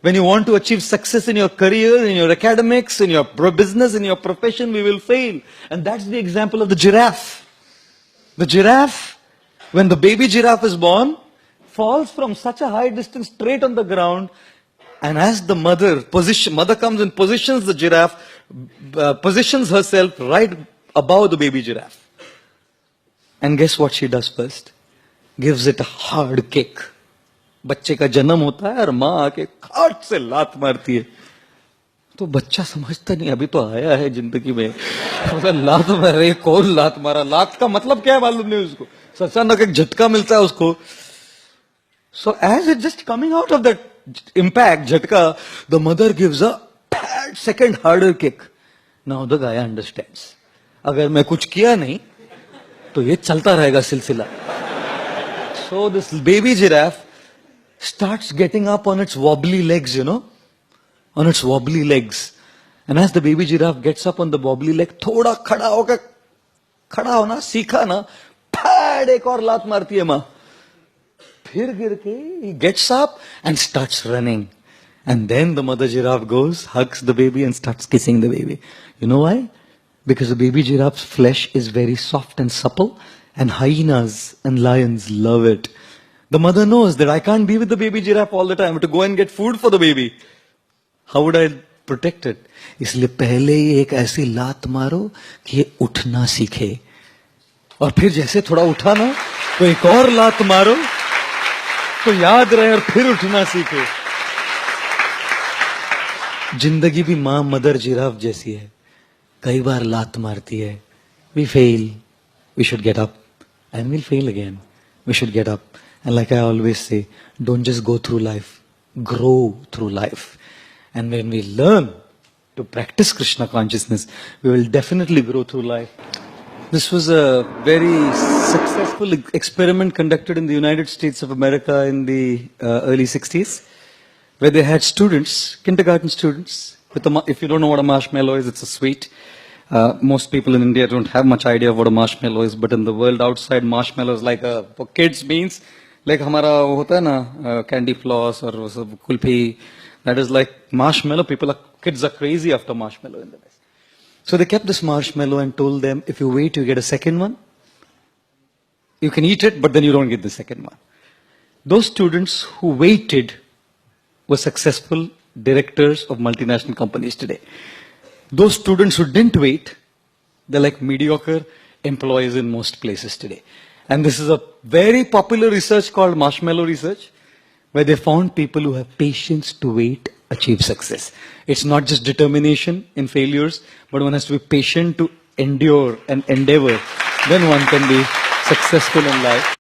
When you want to achieve success in your career, in your academics, in your business, in your profession, we will fail. And that's the example of the giraffe. The giraffe, when the baby giraffe is born, falls from such a high distance straight on the ground. And as the mother comes and positions the giraffe, positions herself right above the baby giraffe. And guess what she does first? Gives it a hard kick. बच्चे का जन्म होता है और माँ आके खाट से लात मारती है. तो बच्चा समझता नहीं, अभी तो आया है जिंदगी में, लात मारे, कौन लात मारा, लात का मतलब क्या है मालूम नहीं उसको, अचानक एक झटका मिलता है उसको. So as it just coming out of that impact, झटका, the mother gives a second harder kick. Now the guy understands. अगर मैं कुछ किया नहीं तो ये चलता रहेगा सिलसिला. So this baby giraffe starts getting up on its wobbly legs, on its wobbly legs. And as the baby giraffe gets up on the wobbly leg, थोड़ा खड़ा होना सीखा ना, फैड एक और लात मारती है माँ. फिर गिर के he gets up and starts running. And then the mother giraffe goes, hugs the baby and starts kissing the baby. You know why? Because the baby giraffe's flesh is very soft and supple, and hyenas and lions love it. The mother knows that I can't be with the baby giraffe all the time to go and get food for the baby. How would I protect it? इसलिए पहले ही एक ऐसी लात मारो कि ये उठना सीखे, और फिर जैसे थोड़ा उठा ना तो एक और लात मारो तो याद रहे और फिर उठना सीखे. जिंदगी भी माँ मदर जिराफ जैसी है, कई बार लात मारती है. We fail, we should get up, and we'll fail again. We should get up. And like I always say, don't just go through life, grow through life. And when we learn to practice Krishna consciousness, we will definitely grow through life. This was a very successful experiment conducted in the United States of America in the early 60s, where they had students, kindergarten students, if you don't know what a marshmallow is, it's a sweet. Most people in India don't have much idea of what a marshmallow is, but in the world outside, marshmallow is like for kids means like हमारा होता है ना candy floss और वो सब kulfi. That is like marshmallow. Kids are crazy after marshmallow in the West. So they kept this marshmallow and told them, if you wait, you get a second one. You can eat it, but then you don't get the second one. Those students who waited were successful directors of multinational companies today. Those students who didn't wait, they're like mediocre employees in most places today. And this is a very popular research called marshmallow research, where they found people who have patience to wait achieve success. It's not just determination in failures, but one has to be patient to endure and endeavor. Then one can be successful in life.